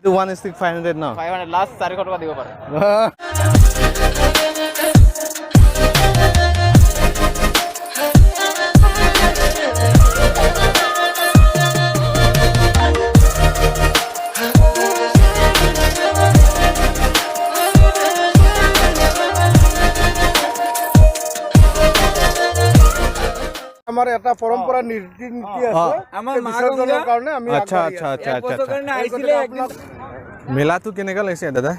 one stick 500 now. 500 last 400 টকা দিব পাৰে। আমাৰ এটা পৰম্পৰা নীতি আছে আমাৰ বিসৰ্জনৰ কাৰণে আমি अच्छा अच्छा अच्छा अच्छा আইছিলে একদম मेला तो केने का लैसे दादा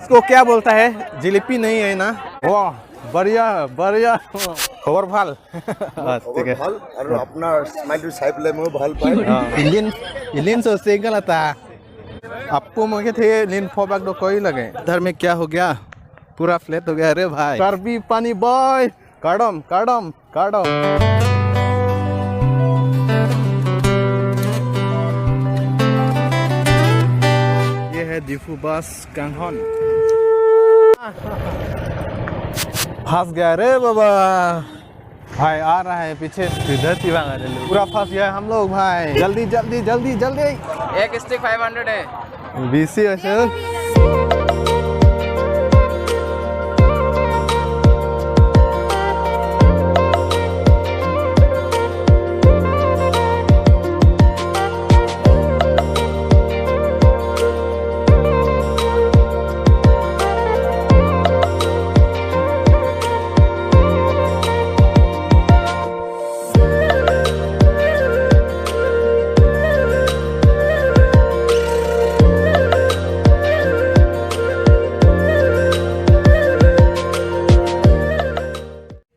इसको क्या बोलता है जिलेबी नहीं है ना वाह बढ़िया बढ़िया खबर ভাল ঠিক আছে ভাল আৰু আপোনাৰ স্মাইলটো চাই পেলাই মই ভাল পাই इंडियन इंडियन से सिंगल आता आपको मुझे थे लिन फोबाक दो कोई लगे इधर में क्या हो गया पूरा फ्लैट हो गया अरे भाई कार्बी पानी बॉय काडम काडम काडम ये है दिफू बस कांगहन फंस गया रे बाबा भाई आ रहा है पीछे इधर पूरा फंस गया हम लोग भाई जल्दी जल्दी जल्दी जल्दी एक स्टिक 500 है। बीसी अशोक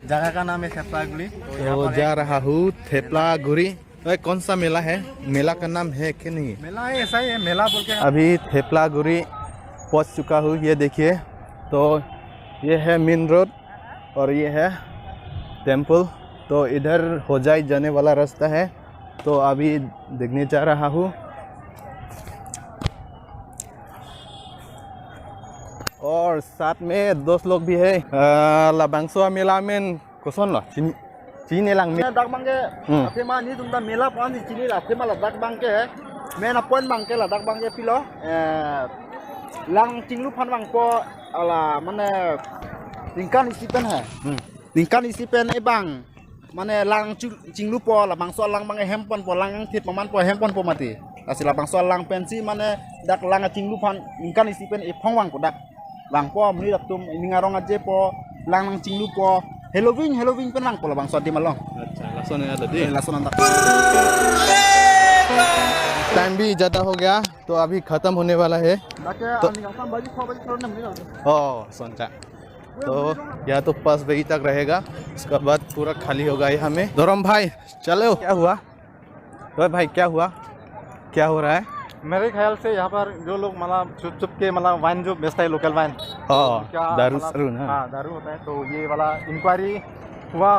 जगह का नाम है थेपलागुड़ी तो जा रहा हूँ थेपलागुड़ी कौन सा मेला है मेला का नाम है कि नहीं मेला है ऐसा ही है मेला बोल के अभी थेपलागुड़ी पहुँच चुका हूँ ये देखिए तो ये है मेन रोड और ये है टेम्पल तो इधर होजाई जाने वाला रास्ता है तो अभी देखने जा रहा हूँ और साथ में दोस्त लोग भी है लाबांगसोआ मेला में कुछ चीनी लांग में दाग बांगे अथेमा नि तुमदा मेला पानी चिनी ला अथेमा ला दाग बांगे मेन अपन बांगे ला दाग बांगे पिलो लांग चिंगलु फान बांग पो अला माने लिंकान इसिपेन है लिंकान इसिपेन ए बांग माने लांग चिंगलु पो ला बांगसो लांग बांगे हेमपन पो लांग थित पमान पो हेमपन पो माती लासिला बांगसो लांग पेंसी माने दाग लांग चिंगलु फान लिंकान इसिपेन ए phong बांग को दाग lang po muni datum ningarong aje po lang nang cinglu po Halloween pen lang po la bang so di malong अच्छा लहसुन ada di lason antak time भी ज़्यादा हो गया तो अभी ख़त्म होने वाला है dake aning asam baju 6 baju थोड़ा नहीं ओह सोनका तो यह तो 5 बजे तक रहेगा उसके बाद पूरा खाली होगा यहाँ में धर्म भाई चलो क्या हुआ तो भाई क्या हुआ क्या हो रहा है मेरे ख्याल से यहाँ पर जो लोग मतलब चुप के मतलब वाइन जो बेचता है लोकल वाइन दारू सरू ना हाँ दारू होता है तो ये वाला इंक्वायरी हुआ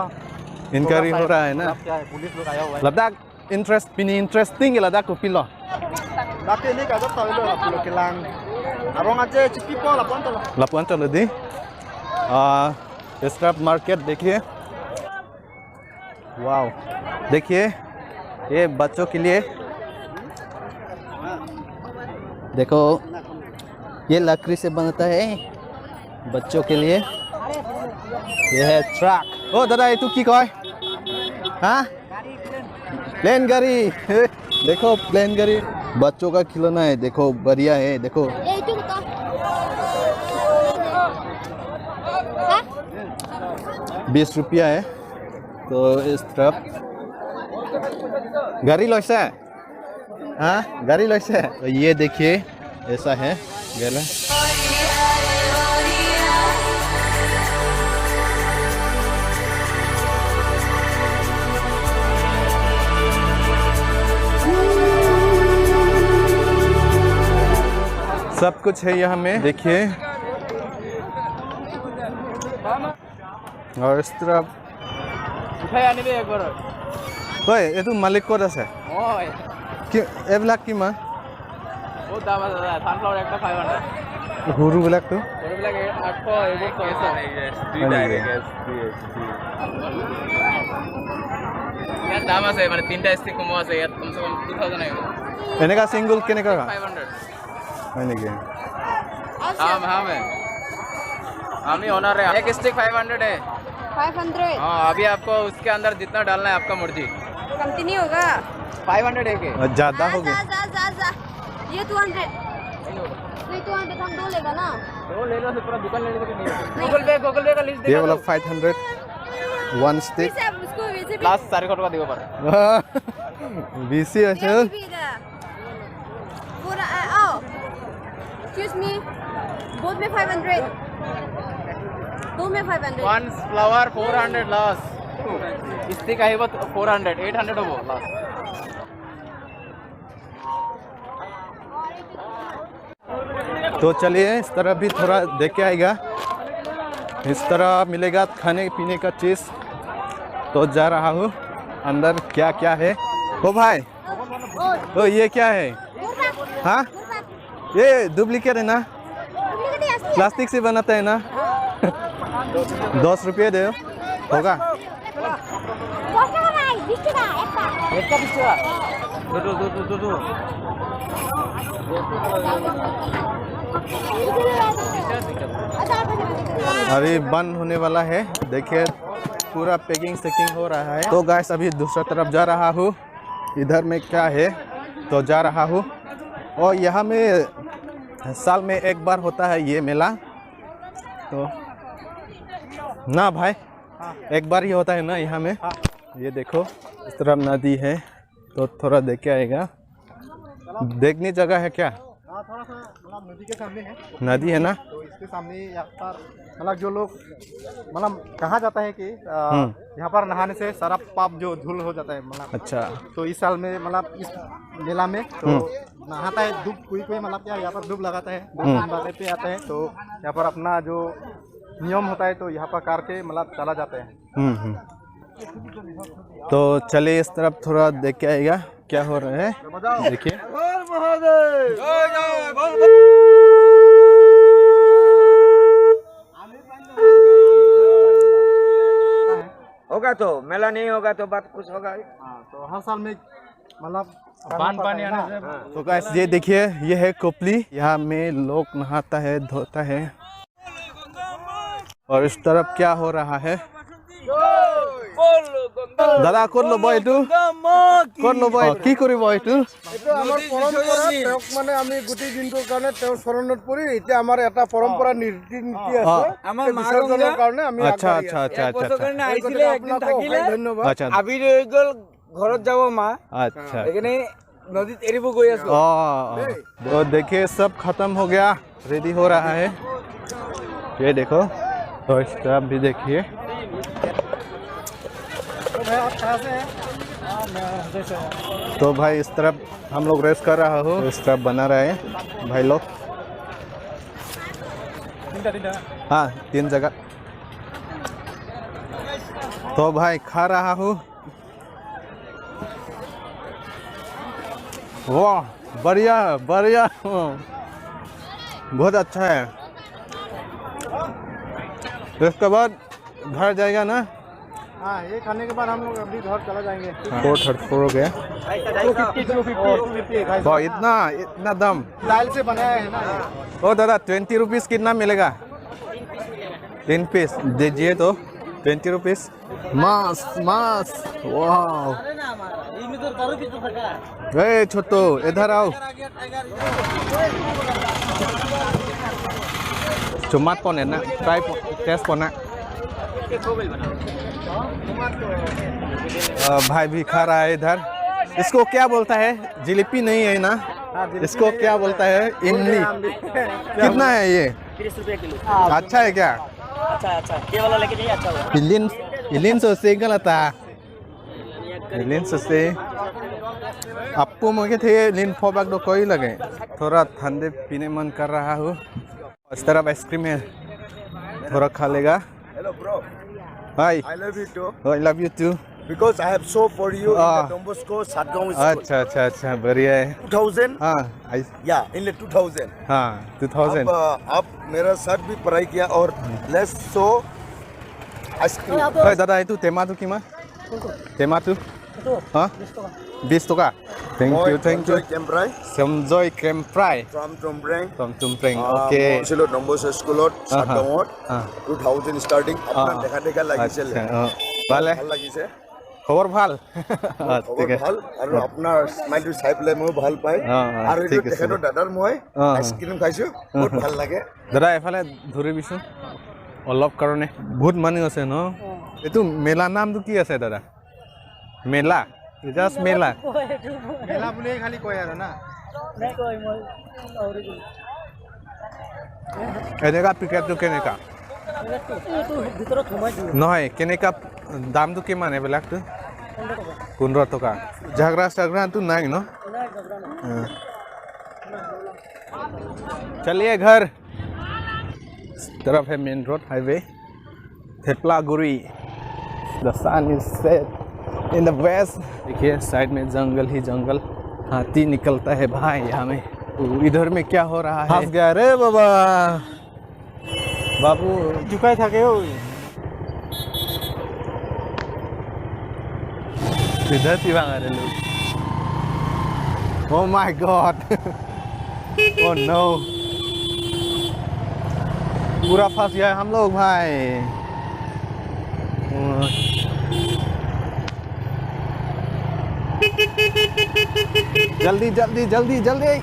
इंक्वायरी हो रहा है ना क्या है पुलिस लोग आया हुआ है लद्दाख इंटरेस्ट पिनी इंटरेस्टिंग लद्दाख को pillow dake ini kagak tahu itu lah pulau kilang arong aja cipi po लापुआन चलो दी स्क्रैप मार्केट देखिए वाओ देखिए ये बच्चों के लिए देखो ये लकड़ी से बनता है बच्चों के लिए ये है ट्रक ओ दादा ये तू की कह हाँ प्लेन गाड़ी देखो प्लेन गाड़ी बच्चों का खिलौना है देखो बढ़िया है देखो 20 रुपया है तो इस तरफ गाड़ी लौसा है हाँ गाड़ी लौसा है तो ये देखिए ऐसा है गला सब कुछ है यहाँ में देखिए और इस तरफ ये तो मालिक कौन है এইবিলাক কিমান বহুত দাম আছে দাদা সানফ্লাৱাৰ একটা 500 গুৰু বিলাক তো গুৰুবিলাক 800 এইবোৰ 600 দুইটা গেছ ইয়াত দাম আছে মানে তিনটা স্টিক কম আছে ইয়াত কমসে কম 2000 আহিব এনেকা সিঙ্গল কেনেকা 500 হয় নেকি? हाँ मैं हम ही ओनर है। एक स्टिक 500 है। 500 हाँ अभी आपको उसके अंदर जितना डालना है आपका मर्जी। कमती नहीं होगा। 500 है के? ज़्यादा हो गया। जा ये 200 नहीं 200 हम दो लेगा ना। तो ले लो फिर पूरा दुकान लेने के नहीं। गूगल पे का लिस्ट ये वाला 500 वन स्टिक वैसे आप उसको वैसे भी लास्ट 400 का दियो पर। बीसी আছে पूरा आओ एक्सक्यूज मी बोथ में 500 दो में 500 वन फ्लावर 400 लास्ट। स्टिक आहे वो 400 800 हो लास्ट। तो चलिए इस तरह भी थोड़ा देख के आएगा। इस तरह मिलेगा खाने पीने का चीज़। तो जा रहा हूँ अंदर क्या क्या है। ओ भाई तो ये क्या है? हाँ ये डुप्लीकेट है ना? प्लास्टिक से बनाता है ना? 10 रुपये दे होगा। अभी बंद होने वाला है। देखिए पूरा पैकिंग सेकिंग हो रहा है। तो गाइस अभी दूसरा तरफ जा रहा हूँ। इधर में क्या है तो जा रहा हूँ। और यहाँ में साल में एक बार होता है ये मेला। तो ना भाई एक बार ही होता है ना यहाँ में। ये देखो इस तरफ नदी है तो थोड़ा देख के आएगा। देखने जगह है क्या? हाँ थोड़ा सा मतलब नदी के सामने है। नदी है ना? तो इसके सामने यहाँ पर मतलब जो लोग मतलब कहा जाता है कि यहाँ पर नहाने से सारा पाप जो धूल हो जाता है मतलब। अच्छा तो इस साल में मतलब इस मेला में तो नहाता है डूब कोई मतलब क्या यहाँ पर डूब लगाता है बातें पे आता है। तो यहाँ पर अपना जो नियम होता है तो यहाँ पर करके मतलब चला जाता है। तो चलिए इस तरफ थोड़ा देख के आएगा क्या हो रहा है। देखिए होगा तो मेला नहीं होगा तो बात कुछ होगा। तो हर साल में मतलब पानी आने से तो गाइस ये देखिए ये है कोपली। यहाँ में लोग नहाता है धोता है। और इस तरफ क्या हो रहा है দাদা ক'ত ল'ব এইটো ক'ত ল'ব কি কৰিব এইটো আমাৰ পৰম্পৰা তেওঁক মানে আমি গোটেই দিনটোৰ কাৰণে তেওঁৰ চৰণত পৰি এতিয়া আমাৰ এটা পৰম্পৰা নীতি আছে আমাৰ বিসৰ্জনৰ কাৰণে আমি আচ্ছা আচ্ছা আচ্ছা আচ্ছা আহিছিলে একদিন থাকিলে ধন্যবাদ আচ্ছা আবিৰ হৈ গ'ল ঘৰত যাব মা अच्छा সেইকাৰণে নদীত এৰিব গৈ আছো। तो देखिए सब खत्म हो गया रेडी हो रहा है। ये देखो तो इस तरफ भी देखिए। तो भाई इस तरफ हम लोग रेस्ट कर रहा हो इस तरफ बना रहे हैं भाई लोग। हाँ 3 जगह। तो भाई खा रहा हूँ। वाह बढ़िया बढ़िया बहुत अच्छा है। इसके बाद घर जाएगा ना। हाँ ये खाने के बाद हम लोग अभी घर चला जाएंगे। 434 हो गया। 250 वाह इतना दाम दाल से बनाया है ना। ओ दादा 20 रुपीस कितना मिलेगा? 3 पीस दीजिए तो 20 रुपीस। मास मास वाह ए छोटो इधर आओ। चुम्मात पौन है ना ट्राई टेस्ट पौना। भाई भी खा रहा है इधर। इसको क्या बोलता है? जिलेबी नहीं है ना? इसको क्या बोलता है? इमली। कितना है ये? 30 रुपये किलो। अच्छा है क्या? अच्छा ये वाला लेके जाइए अच्छा होगा। इलिन सोसे गलता इलिन सोसे आपको मुझे थे लिन फोबाक दो कोई लगे। थोड़ा ठंडे पीने मन कर रहा हूँ। इस तरफ आइसक्रीम है थोड़ा खा लेगा। Hello bro, hi I love you too I love you too. because I have show for you in the Don Bosco Satgaon school. अच्छा अच्छा अच्छा बढ़िया है। 2000 हाँ yeah in the 2000 हाँ 2000। अब मेरा सर भी पढ़ाई किया और let's show आइसक्रीम। दादा ये तू तेमा तू किमा तेमा तू हाँ 20 टका Thank you, thank you. Kemprai Samjoy Krem Fry from Tumpreng from Tumpreng. মই Okay. আছিলোঁ ডম্বছ স্কুলত চাটগাঁৱত Ah. 2000 ষ্টাৰ্টিং আপোনাক দেখা লাগিছিল Vale. ভাল লাগিছে খবৰ ভাল খবৰ ভাল আৰু আপোনাৰ স্মাইলটো চাই পেলাই মই ভাল পাই আৰু ঠিক এইটো আছে। তেখেতৰ দাদাৰ মই আইচক্ৰীম খাইছোঁ বহুত ভাল লাগে দাদা এফালে ধৰিবিচোন অলপ কাৰণে বহুত মানুহ আছে ন এইটো মেলা নামটো কি আছে দাদা মেলা জাষ্ট মেলা মেলা বুলিয়ে খালি কয় আৰু না নাই কয় মই এনেকা টিকেটটো কেনেকা এইটো ভিতৰত সোমাই দিওঁ নহয় কেনেকা দামটো কিমান এইবিলাকটো 15 টকা ঝগড়া চাগড়াটো নাই ন चलिए घर इस तरफ है मेन रोड हाईवे थेपलागुरी the sun is set in the west देखिए साइड में जंगल ही जंगल हाथी निकलता है भाई यहाँ में इधर में क्या हो रहा है फंस गया रे बाबा बाबू জুকাই থাকে ঐ इधर ही भाग रहे लोग oh my god oh no पूरा फंस गया हम लोग भाई जल्दी जल्दी जल्दी जल्दी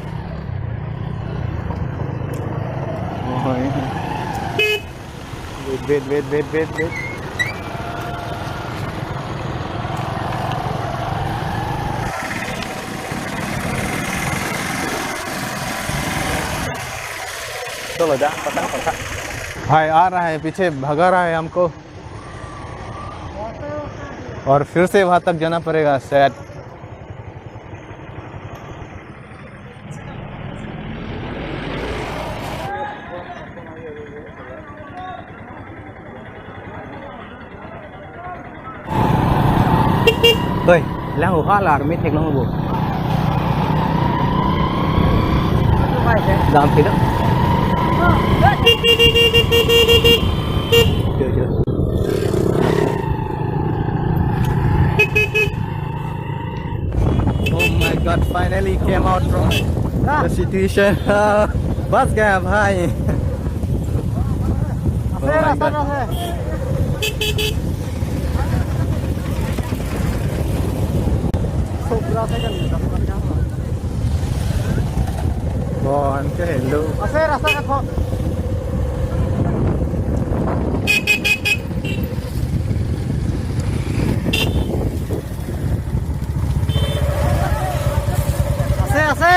wait wait wait wait wait चलो जा पतंग पकड़ भाई आ रहा है पीछे भगा रहा है हमको और फिर से वहां तक जाना पड़ेगा शायद Tôi lang hoa là mới thiệt long bộ làm thì đó chưa chưa oh my god finally came out from the situation बस गया भाई oh my god Bon, cái hình luôn. আছে ৰাস্তা কাষত আছে আছে